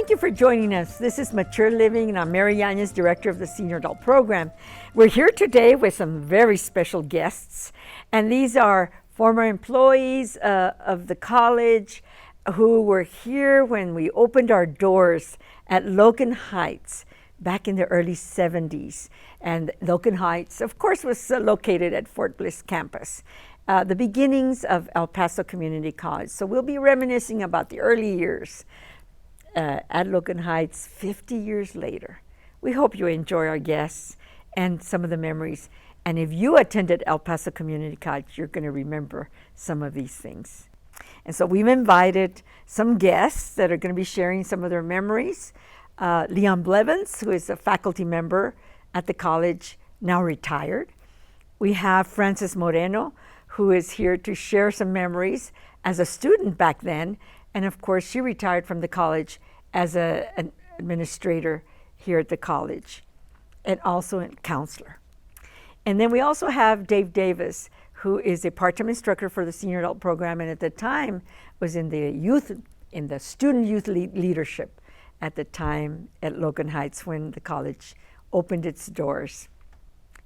Thank you for joining us. This is Mature Living, and I'm Mary Yanez, Director of the Senior Adult Program. We're here today with some very special guests, and these are former employees of the college who were here when we opened our doors at Logan Heights back in the early 70s. And Logan Heights, of course, was located at Fort Bliss campus, the beginnings of El Paso Community College. So we'll be reminiscing about the early years at Logan Heights 50 years later. We hope you enjoy our guests and some of the memories. And if you attended El Paso Community College, you're going to remember some of these things. And so we've invited some guests that are going to be sharing some of their memories. Leon Blevins, who is a faculty member at the college, now retired. We have Frances Moreno, who is here to share some memories as a student back then. And of course, she retired from the college as an administrator here at the college and also a counselor. And then we also have Dave Davis, who is a part-time instructor for the Senior Adult Program, and at the time was in the student youth leadership at the time at Logan Heights when the college opened its doors.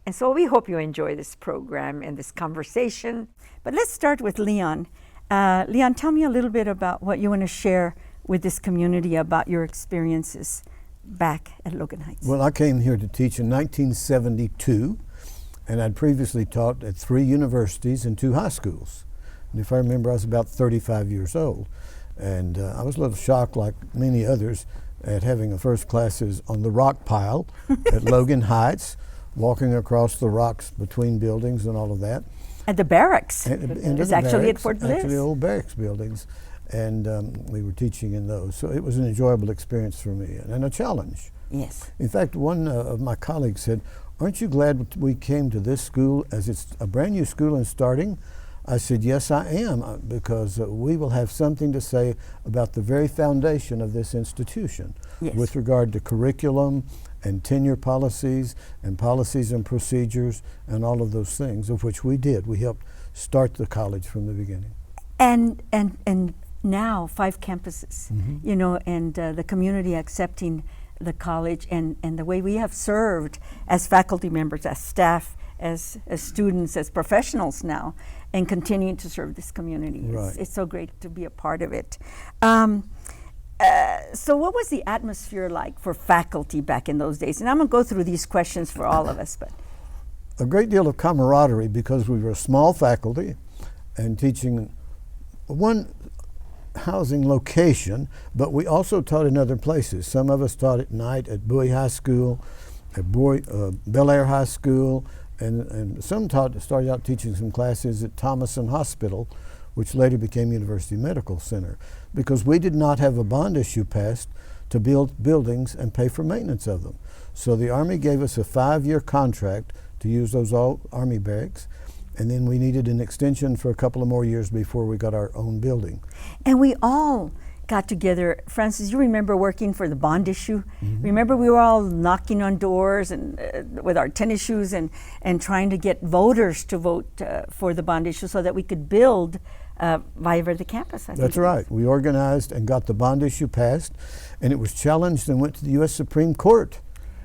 And so we hope you enjoy this program and this conversation. But let's start with Leon. Leon, tell me a little bit about what you want to share with this community about your experiences back at Logan Heights. Well, I came here to teach in 1972, and I'd previously taught at 3 universities and 2 high schools. And if I remember, I was about 35 years old. And I was a little shocked, like many others, at having a first classes on the rock pile at Logan Heights, walking across the rocks between buildings and all of that. At the barracks. It's actually at Fort Bliss. Actually, old barracks buildings. And we were teaching in those. So it was an enjoyable experience for me and a challenge. Yes. In fact, one of my colleagues said, "Aren't you glad we came to this school as it's a brand new school and starting?" I said, "Yes, I am, because we will have something to say about the very foundation of this institution." Yes. With regard to curriculum and tenure policies and procedures and all of those things, of which we did. We helped start the college from the beginning. And now 5 campuses, you know, and the community accepting the college and the way we have served as faculty members, as staff, as students, as professionals now, and continuing to serve this community. Right. It's so great to be a part of it. So what was the atmosphere like for faculty back in those days? And I'm going to go through these questions for all of us. But a great deal of camaraderie, because we were a small faculty and teaching one housing location, but we also taught in other places. Some of us taught at night at Bowie High School, at Bel Air High School, and some started out teaching some classes at Thomason Hospital, which later became University Medical Center, because we did not have a bond issue passed to build buildings and pay for maintenance of them. So the Army gave us a 5-year contract to use those old Army barracks, and then we needed an extension for a couple of more years before we got our own building. And we all got together. Francis, you remember working for the bond issue? Remember we were all knocking on doors and with our tennis shoes and trying to get voters to vote for the bond issue so that we could build Viva the campus. That's right. We organized and got the bond issue passed, and it was challenged and went to the U.S. Supreme Court.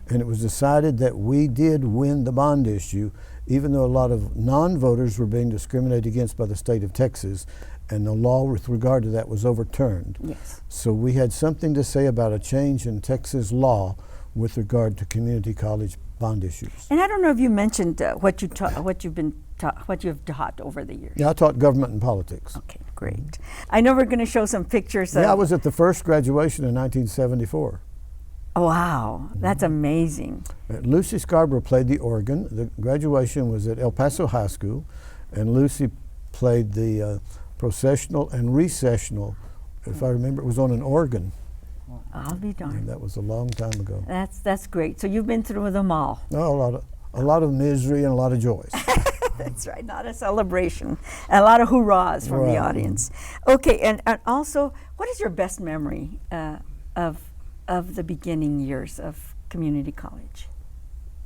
And it was decided that we did win the bond issue, even though a lot of non-voters were being discriminated against by the state of Texas, and the law with regard to that was overturned. Yes. So we had something to say about a change in Texas law with regard to community college bond issues. And I don't know if you mentioned what you've taught over the years. Yeah, I taught government and politics. Okay, great. I know we're going to show some pictures. Yeah, I was at the first graduation in 1974. Wow, that's amazing. Lucy Scarborough played the organ. The graduation was at El Paso High School, and Lucy played the processional and recessional. If I remember, it was on an organ. I'll be darned. And that was a long time ago. That's great. So you've been through them all. No, a lot of misery and a lot of joys. That's right. Not a celebration. A lot of hurrahs from the audience. Okay, and also, what is your best memory of the beginning years of community college?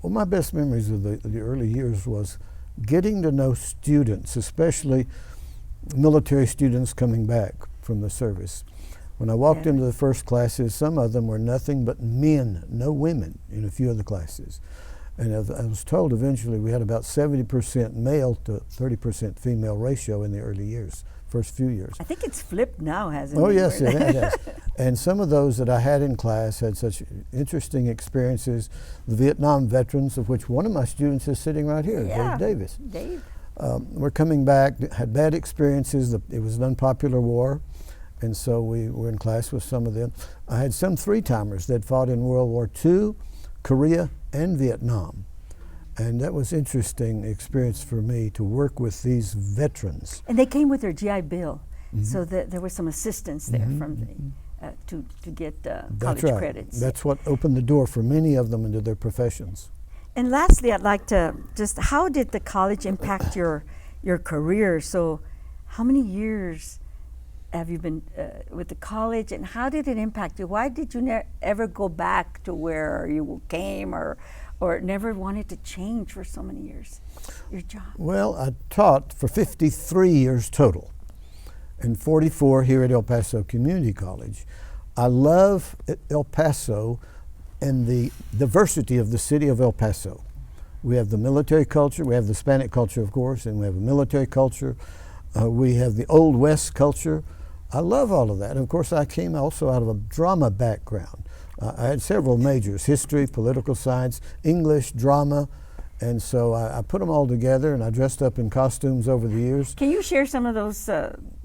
Well, my best memories of the early years was getting to know students, especially military students coming back from the service. When I walked into the first classes, some of them were nothing but men, no women in a few of the classes. And I was told eventually we had about 70% male to 30% female ratio in the early years, first few years. I think it's flipped now, hasn't it? Oh, yes, it has. And some of those that I had in class had such interesting experiences. The Vietnam veterans, of which one of my students is sitting right here, Dave Davis. Dave. We're coming back, had bad experiences. It was an unpopular war, and so we were in class with some of them. I had some three-timers that fought in World War II, Korea, and Vietnam. And that was interesting experience for me to work with these veterans. And they came with their GI Bill, so that there was some assistance there from the, to get college credits. That's what opened the door for many of them into their professions. And lastly, I'd like to just, how did the college impact your career? So how many years have you been with the college, and how did it impact you? Why did you ever go back to where you came, or never wanted to change for so many years, your job? Well, I taught for 53 years total, and 44 here at El Paso Community College. I love El Paso and the diversity of the city of El Paso. We have the military culture, we have the Hispanic culture, of course, and we have a military culture. We have the Old West culture. I love all of that. And of course, I came also out of a drama background. I had several majors: history, political science, English, drama, and so I put them all together, and I dressed up in costumes over the years. Can you share some of those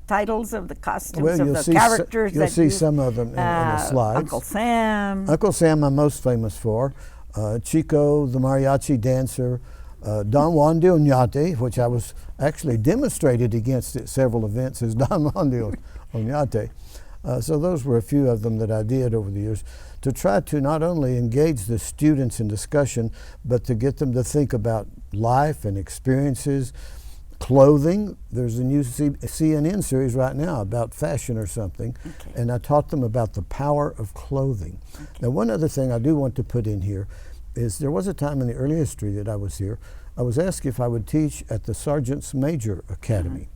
titles of the costumes, well, of the characters you'll see some of them in the slides. Uncle Sam. Uncle Sam I'm most famous for. Chico, the mariachi dancer. Don Juan de Oñate, which I was actually demonstrated against at several events as Don Juan de Oñate. So those were a few of them that I did over the years to try to not only engage the students in discussion, but to get them to think about life and experiences. Clothing, there's a new CNN series right now about fashion or something, and I taught them about the power of clothing. Now, one other thing I do want to put in here is there was a time in the early history that I was here, I was asked if I would teach at the Sergeant's Major Academy.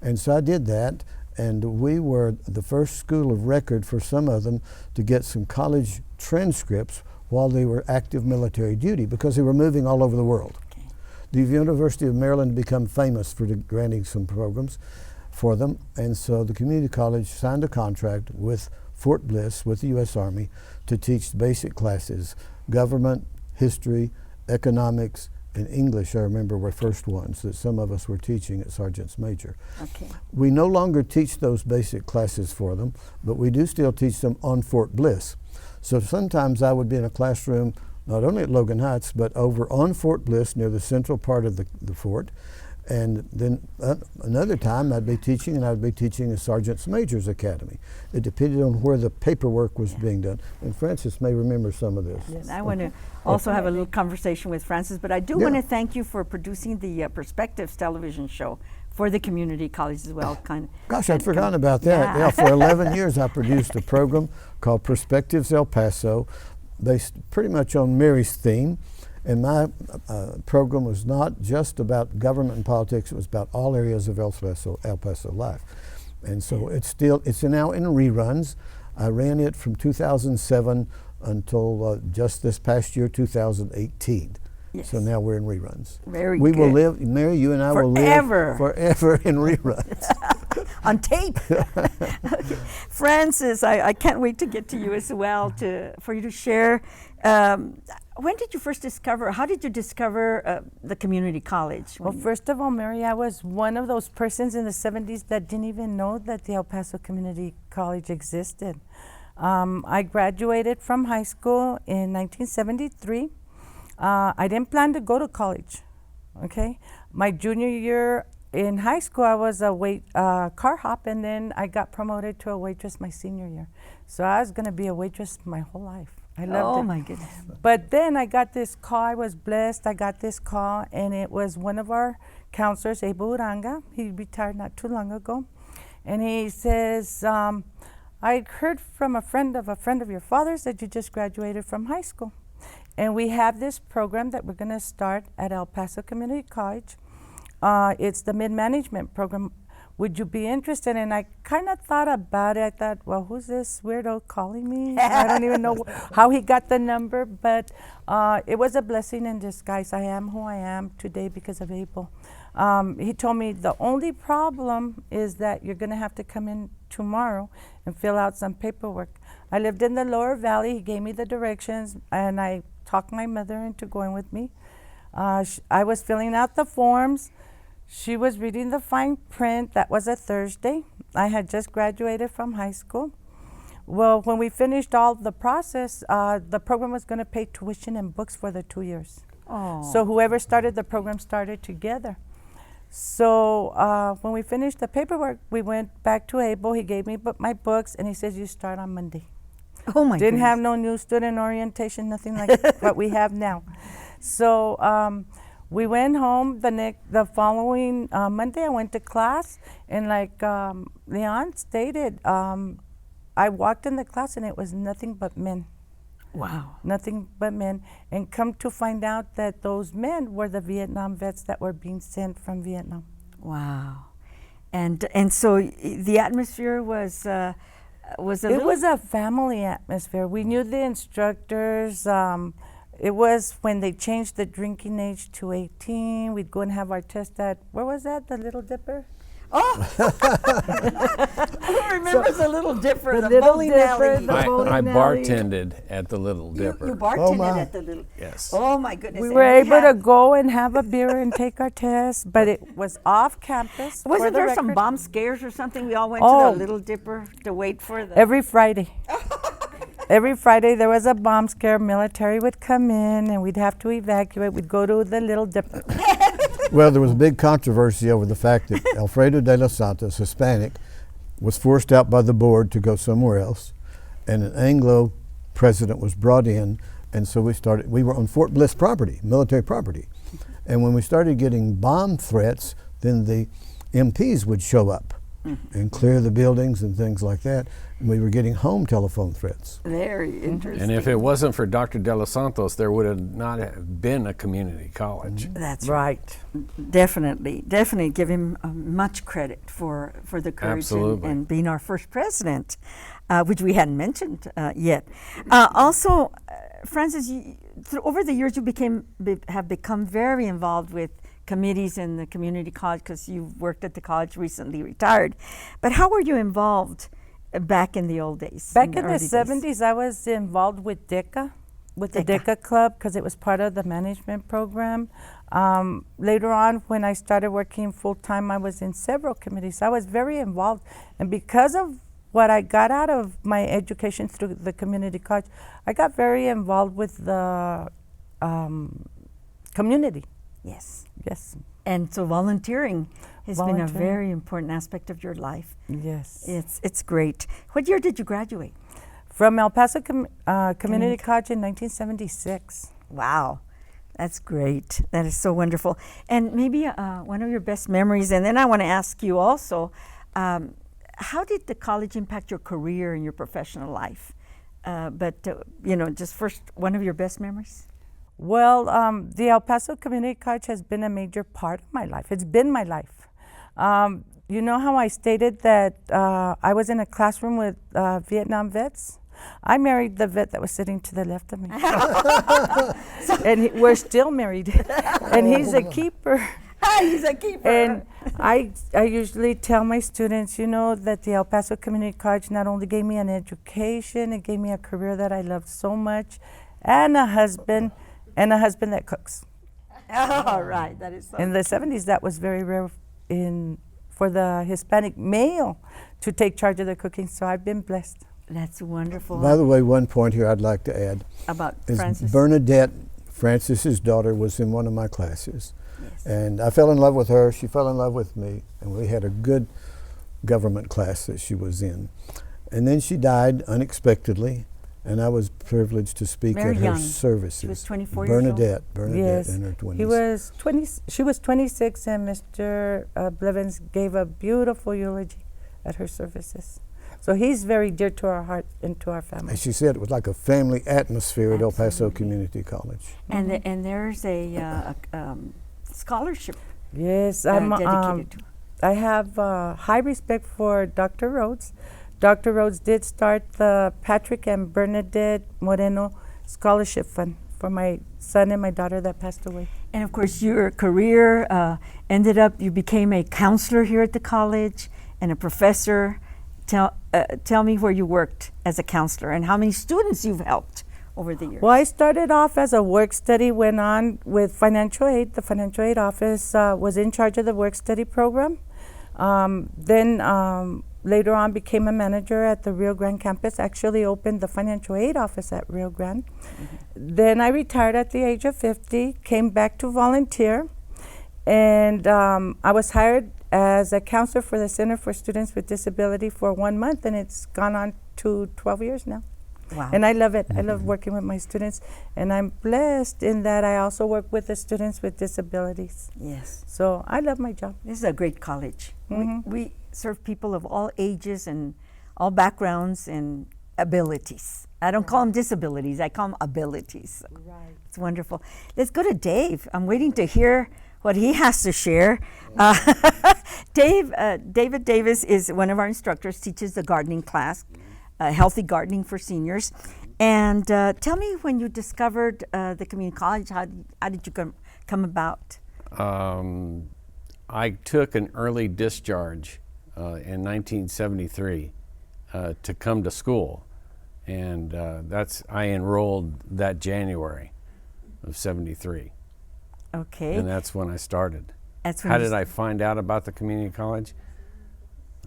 And so I did that, and we were the first school of record for some of them to get some college transcripts while they were active military duty, because they were moving all over the world. The University of Maryland became famous for granting some programs for them, and so the community college signed a contract with Fort Bliss, with the U.S. Army, to teach basic classes: government, history, economics, and English. I remember were first ones that some of us were teaching at Sergeant's Major. We no longer teach those basic classes for them, but we do still teach them on Fort Bliss. So sometimes I would be in a classroom not only at Logan Heights, but over on Fort Bliss near the central part of the fort. And then another time I'd be teaching, and I'd be teaching a Sergeant's Major's Academy. It depended on where the paperwork was being done. And Francis may remember some of this. Yes, I want to also have a little conversation with Francis, but I do want to thank you for producing the Perspectives television show for the community college as well. Gosh, I'd forgotten about that. Yeah, for 11 years I produced a program called Perspectives El Paso, based pretty much on Mary's theme. And my program was not just about government and politics, it was about all areas of El Paso life. And so it's now in reruns. I ran it from 2007 until just this past year, 2018. Yes. So now we're in reruns. Very we good. will live, Mary, you and I will live forever in reruns. On tape. Okay. Francis, I can't wait to get to you as well, for you to share. When did you first discover, how did you discover the community college? Well, first of all, Mary, I was one of those persons in the 70s that didn't even know that the El Paso Community College existed. I graduated from high school in 1973. I didn't plan to go to college, okay? My junior year in high school, I was a car hop, and then I got promoted to a waitress my senior year. So I was gonna be a waitress my whole life. I loved it. Oh my goodness. But then I got this call, I was blessed, I got this call, and it was one of our counselors, Abel Uranga. He retired not too long ago. And he says, I heard from a friend of your father's that you just graduated from high school. And we have this program that we're gonna start at El Paso Community College. It's the mid-management program. would you be interested? And I kind of thought about it. I thought, well, who's this weirdo calling me? I don't even know how he got the number, but it was a blessing in disguise. I am who I am today because of Abel. He told me the only problem is that you're going to have to come in tomorrow and fill out some paperwork. I lived in the Lower Valley. He gave me the directions, and I talked my mother into going with me. I was filling out the forms. She was reading the fine print. That was a Thursday. I had just graduated from high school. Well, when we finished all the process, the program was going to pay tuition and books for the 2 years. Oh. So whoever started the program started together. So when we finished the paperwork, we went back to Abel. He gave me my books, and he says, you start on Monday. Oh my Didn't goodness. have no new student orientation, nothing like what we have now. So we went home the following Monday. I went to class, and like Leon stated, I walked in the class, and it was nothing but men. Wow. Nothing but men. And come to find out that those men were the Vietnam vets that were being sent from Vietnam. Wow. And so the atmosphere was a It was a family atmosphere. We knew the instructors. It was when they changed the drinking age to 18. We'd go and have our test at, where was that, the Little Dipper? Oh! Who remembers the Little Dipper, the Little bowling Dipper, alley? the I bowling alley. bartended at the Little Dipper. You bartended my. at the Little. Yes. Oh my goodness. We And were able to had- go and have a beer and take our test, but it was off campus. for Wasn't the there some record. bomb scares or something? We all went to Oh. the Little Dipper to wait for the. Every Friday. Every Friday there was a bomb scare. Military would come in and we'd have to evacuate. We'd go to the Little Dipper. Well, there was a big controversy over the fact that Alfredo de los Santos, Hispanic, was forced out by the board to go somewhere else, and an Anglo president was brought in, and so we were on Fort Bliss property, military property. And when we started getting bomb threats, then the MPs would show up and clear the buildings and things like that. And we were getting home telephone threats. Very interesting. And if it wasn't for Dr. De Los Santos, there would have not have been a community college. That's right. Definitely give him much credit for the courage Absolutely. and being our first president, which we hadn't mentioned yet. Also, Francis, over the years you have become very involved with committees in the community college because you've worked at the college, recently retired. But how were you involved back in the old days? Back in the early days? 70s, I was involved with DECA, with the DECA. DECA Club, because it was part of the management program. Later on, when I started working full-time, I was in several committees. I was very involved. And because of what I got out of my education through the community college, I got very involved with the community. Yes. Yes, And so volunteering has been a Volunteering. very important aspect of your life. yes. It's great. What year did you graduate? From El Paso Community College in 1976. Wow, that's great. That is so wonderful. And maybe one of your best memories, and then I want to ask you also, how did the college impact your career and your professional life? Just first, one of your best memories? Well, the El Paso Community College has been a major part of my life. It's been my life. You know how I stated that I was in a classroom with Vietnam vets? I married the vet that was sitting to the left of me. And we're still married. And he's a keeper. He's a keeper. And I usually tell my students, that the El Paso Community College not only gave me an education, it gave me a career that I loved so much, and a husband that cooks. All right, that is so. In the 70s, that was very rare for the Hispanic male to take charge of the cooking, so I've been blessed. That's wonderful. By the way, one point here I'd like to add About is Francis. Bernadette, Francis's daughter, was in one of my classes. Yes. And I fell in love with her, she fell in love with me, and we had a good government class that she was in. And then she died unexpectedly, and I was privileged to speak Very at her young. services. She was 24 years old? Bernadette Yes, in her 20s. he was 20. She was 26, and Mr. Blevins gave a beautiful eulogy at her services. So he's very dear to our heart and to our family. And she said it was like a family atmosphere at El Paso Absolutely. Community College. And there's a scholarship Yes, dedicated to. I have high respect for Dr. Rhodes. Dr. Rhodes did start the Patrick and Bernadette Moreno Scholarship Fund for my son and my daughter that passed away. And of course, your career ended up, you became a counselor here at the college and a professor. Tell me where you worked as a counselor and how many students you've helped over the years. Well, I started off as a work study, went on with financial aid. The financial aid office was in charge of the work study program. Then later on became a manager at the Rio Grande campus, actually opened the financial aid office at Rio Grande. Then I retired at the age of 50, came back to volunteer, and I was hired as a counselor for the Center for Students with Disability for 1 month, and it's gone on to 12 years now. Wow. And I love it. I love working with my students, and I'm blessed in that I also work with the students with disabilities. Yes. So I love my job. This is a great college. Mhm. We serve people of all ages and all backgrounds and abilities. I don't call them disabilities, I call them abilities. Right. It's wonderful. Let's go to Dave. I'm waiting to hear what he has to share. David Davis is one of our instructors, teaches the gardening class, healthy gardening for seniors. And tell me, when you discovered the community college, how did you come about? I took an early discharge in 1973 to come to school, and I enrolled that January of '73, Okay. and that's when I started. That's when How you did I find out about the community college?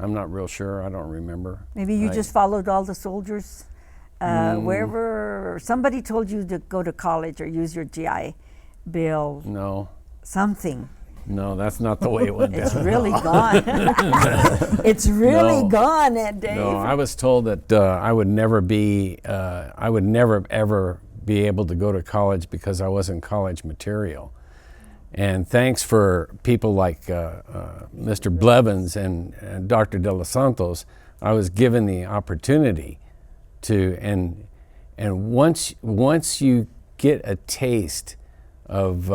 I'm not real sure. I don't remember. Maybe you just followed all the soldiers wherever, or somebody told you to go to college or use your GI Bill, No, something. no, that's not the way it went It's down. really gone. It's really No. gone, Dave. No, I was told that I would never ever be able to go to college because I wasn't college material. And thanks for people like Mr. Blevins and Dr. De Los Santos, I was given the opportunity to, and once you get a taste of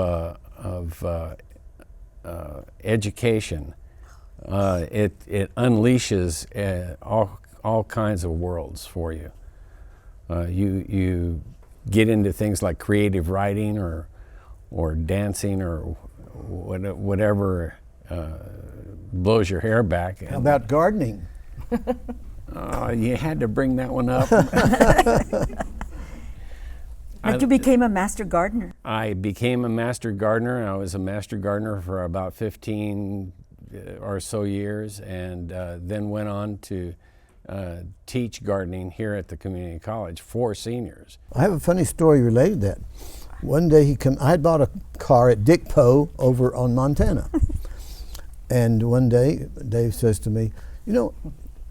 education, it unleashes all kinds of worlds for you. You get into things like creative writing or dancing or whatever blows your hair back. How about gardening? You had to bring that one up. But you became a master gardener. I became a master gardener. I was a master gardener for about 15 or so years, and then went on to teach gardening here at the community college for seniors. I have a funny story related to that. One day I had bought a car at Dick Poe over on Montana. And one day Dave says to me, you know,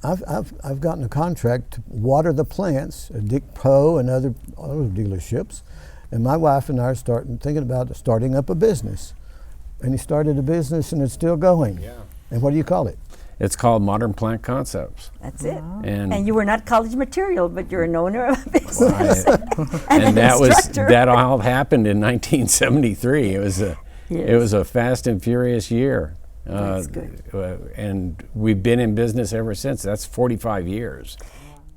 I've gotten a contract to water the plants at Dick Poe and other auto dealerships. And my wife and I are thinking about starting up a business. And he started a business and it's still going. Yeah. And what do you call it? It's called Modern Plant Concepts. That's it. And you were not college material, but you're an owner of a business. and an instructor. that all happened in 1973. It was a fast and furious year. That's good. And we've been in business ever since. That's 45 years.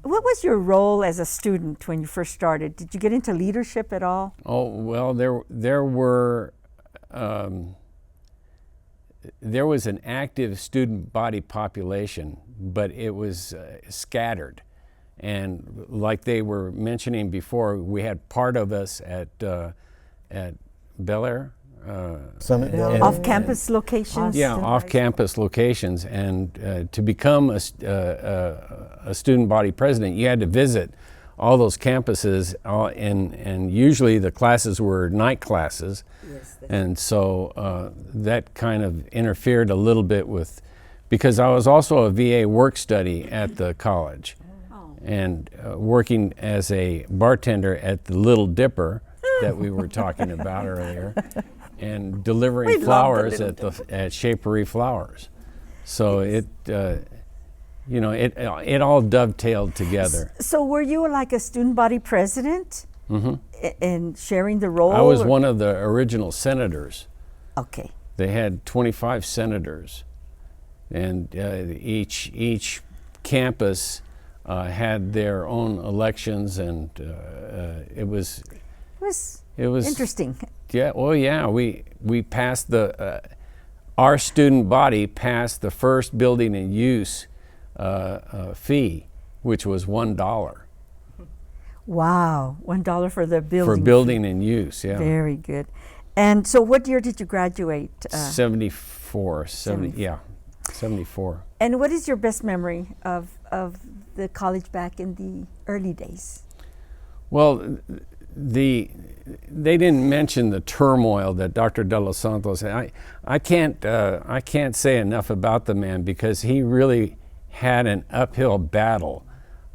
What was your role as a student when you first started? Did you get into leadership at all? Oh, well, there was an active student body population, but it was scattered. And like they were mentioning before, we had part of us at Bel Air. Summit Valley. Off-campus locations? Yeah, off-campus locations. And to become a student body president, you had to visit all those campuses, and usually the classes were night classes. Yes, and so that kind of interfered a little bit with, because I was also a VA work study at the college, and working as a bartender at the Little Dipper that we were talking about earlier, and delivering We love the flowers Little at Shapery Flowers. So it all dovetailed together. So were you like a student body president in sharing the role? I was one of the original senators. Okay. They had 25 senators and each campus had their own elections, and it was interesting. Yeah. Oh yeah. We passed our student body passed the first building and use fee, which was $1. Wow, $1 for the building. For building and use, yeah. Very good. And so what year did you graduate? 74, 74. And what is your best memory of the college back in the early days? Well, they didn't mention the turmoil that Dr. De Los Santos had. I can't say enough about the man, because he really had an uphill battle.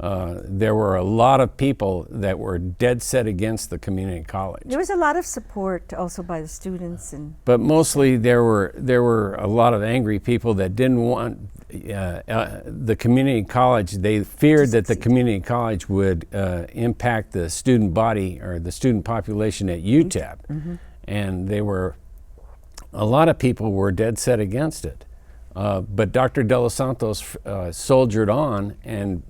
There were a lot of people that were dead set against the community college. There was a lot of support also by the students, but mostly there were a lot of angry people that didn't want the community college. They feared that the community college would impact the student body or the student population at UTEP, and a lot of people were dead set against it. But Dr. De Los Santos soldiered on, and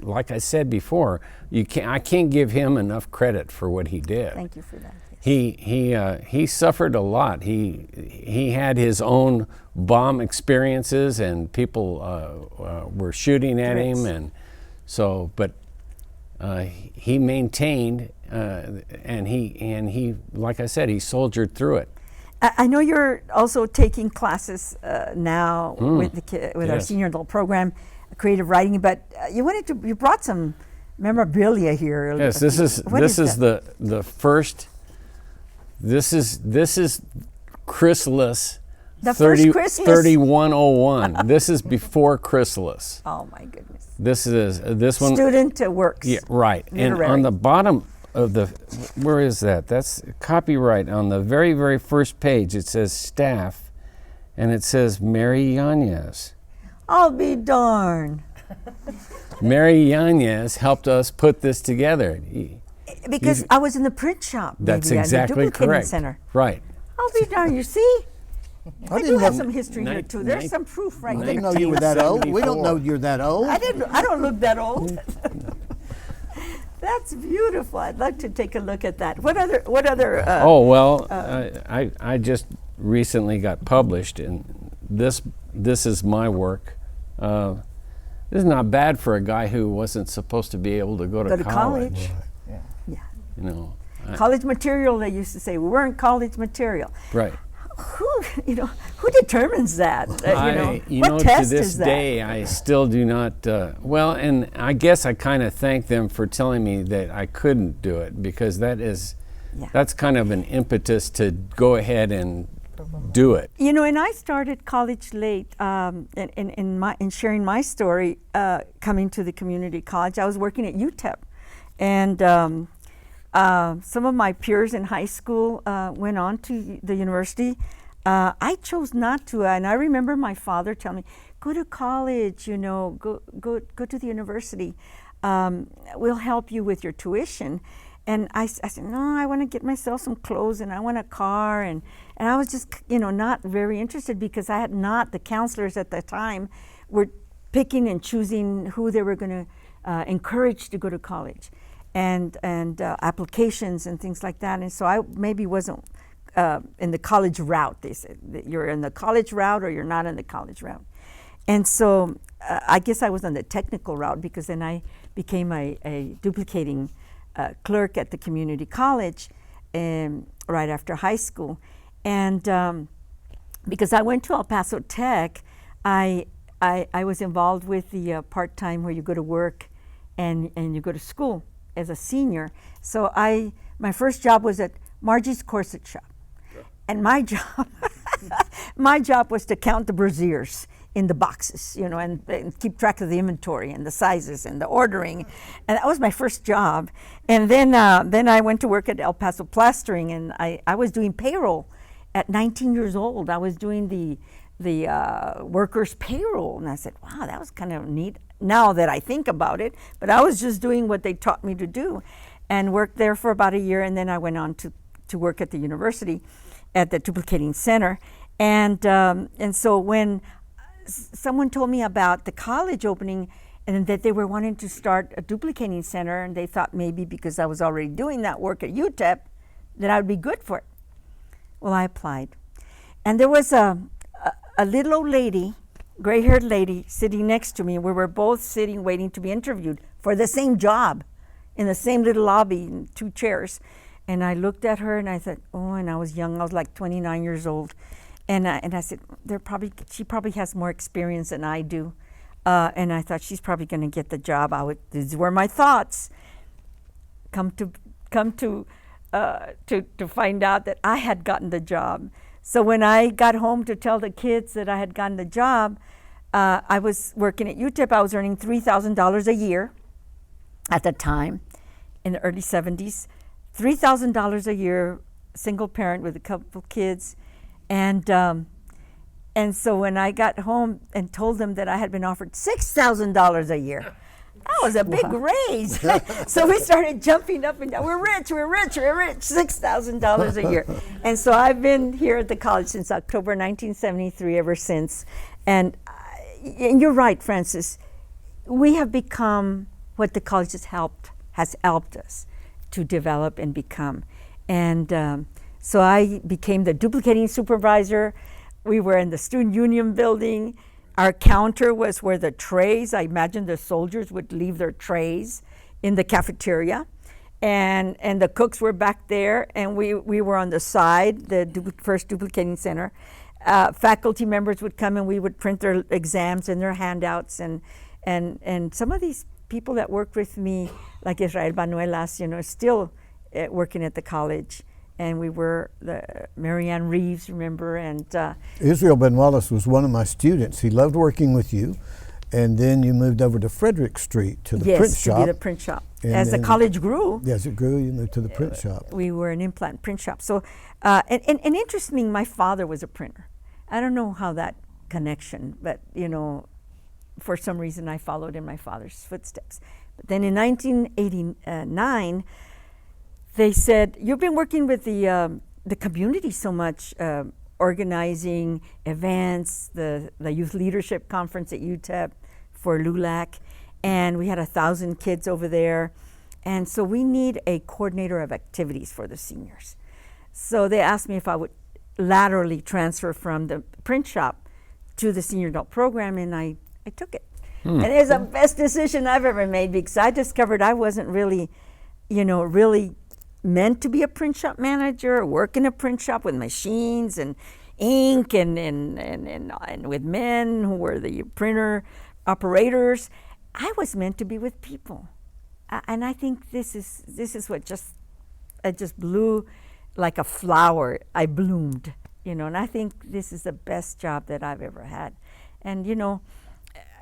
like I said before, I can't give him enough credit for what he did. Thank you for that. He suffered a lot. He had his own bomb experiences, and people were shooting at him, and so. But he maintained, and he, like I said, he soldiered through it. I know you're also taking classes now with our senior adult program, creative writing. But you brought some memorabilia here. Yes, this is the first. This is Chrysalis. First Chrysalis. 3101. This is before Chrysalis. Oh my goodness. This one. Student works. Yeah, right. Literary. And on the bottom of where is that? That's copyright. On the very, very first page, it says staff, and it says Mary Yanez. I'll be darned. Mary Yanez helped us put this together. Because I was in the print shop. That's maybe, exactly at the Duplicating correct. Center. Right. I'll be darned. You see, I do have some history here Nine- too. There's nine- some proof right We there. didn't know you were that old. We don't know you're that old. I don't look that old. That's beautiful. I'd like to take a look at that. What other? I just recently got published, and this is my work. This is not bad for a guy who wasn't supposed to be able to go to college. Yeah. You know. College material, they used to say. We weren't college material. Right. Who determines that? What test to this is that? day, I still do not. And I guess I kind of thank them for telling me that I couldn't do it, because that's kind of an impetus to go ahead and do it. And I started college late. In sharing my story, coming to the community college, I was working at UTEP, and some of my peers in high school went on to the university. I chose not to, and I remember my father telling me, "Go to college, go to the university. We'll help you with your tuition." And I said, "No, I want to get myself some clothes, and I want a car," and I was just not very interested, because the counselors at the time were picking and choosing who they were going to encourage to go to college. And applications and things like that. And so I maybe wasn't in the college route. They said that you're in the college route or you're not in the college route. And so I guess I was on the technical route, because then I became a duplicating clerk at the community college right after high school. And because I went to El Paso Tech, I was involved with the part-time where you go to work and you go to school as a senior. So my first job was at Margie's corset shop. And my job was to count the brassieres in the boxes, and keep track of the inventory and the sizes and the ordering. And that was my first job. And then I went to work at El Paso Plastering, and I was doing payroll at 19 years old. I was doing the workers' payroll. And I said, wow, that was kind of neat now that I think about it. But I was just doing what they taught me to do, and worked there for about a year. And then I went on to work at the university at the Duplicating Center. And so when someone told me about the college opening and that they were wanting to start a duplicating center, and they thought maybe because I was already doing that work at UTEP that I would be good for it. Well, I applied. And there was a little old lady, gray-haired lady, sitting next to me. We were both sitting waiting to be interviewed for the same job in the same little lobby in 2 chairs. And I looked at her and I thought, oh, and I was young. I was like 29 years old. And I said, she probably has more experience than I do. And I thought she's probably going to get the job. These were my thoughts. Come to find out that I had gotten the job. So when I got home to tell the kids that I had gotten the job, I was working at UTEP. I was earning $3,000 a year at the time, in the early 70s. $3,000 a year, single parent with a couple kids, and so when I got home and told them that I had been offered $6,000 a year, that was a big raise. So we started jumping up and down. We're rich, $6,000 a year. And so I've been here at the college since October 1973, ever since. And you're right, Francis. We have become what the college has helped us to develop and become. And so I became the duplicating supervisor. We were in the student union building. Our counter was where the trays, I imagine the soldiers would leave their trays in the cafeteria. And the cooks were back there, and we were on the side, the first duplicating center. Faculty members would come and we would print their exams and their handouts. And some of these people that worked with me, like Israel Banuelas, still working at the college. And we were Marianne Reeves, remember? And Israel Banuelas was one of my students. He loved working with you. And then you moved over to Frederick Street to the print shop. Yes, to be the print shop. And as the college grew. As it grew, you moved to the print shop. We were an implant print shop. So, and interestingly, my father was a printer. I don't know how that connection, but, for some reason I followed in my father's footsteps. But then in 1989, they said, you've been working with the community so much, organizing events, the Youth Leadership Conference at UTEP for LULAC, and we had 1,000 kids over there. And so we need a coordinator of activities for the seniors. So they asked me if I would laterally transfer from the print shop to the senior adult program, and I took it. And it was the best decision I've ever made, because I discovered I wasn't really, really meant to be a print shop manager, or work in a print shop with machines and ink and with men who were the printer operators. I was meant to be with people. And I think this is what I just blew like a flower. I bloomed, and I think this is the best job that I've ever had. And,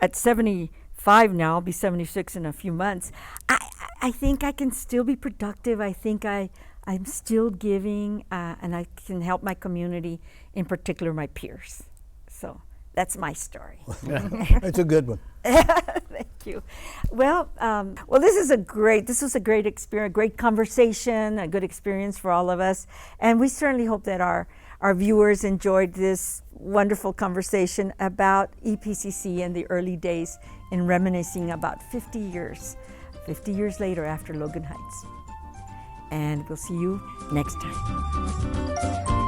at 75 now, I'll be 76 in a few months, I think I can still be productive. I think I'm still giving, and I can help my community, in particular my peers. So that's my story. It's a good one. Thank you. Well, this was a great experience, great conversation, a good experience for all of us. And we certainly hope that our viewers enjoyed this wonderful conversation about EPCC in the early days, and reminiscing about 50 years later after Logan Heights. And we'll see you next time.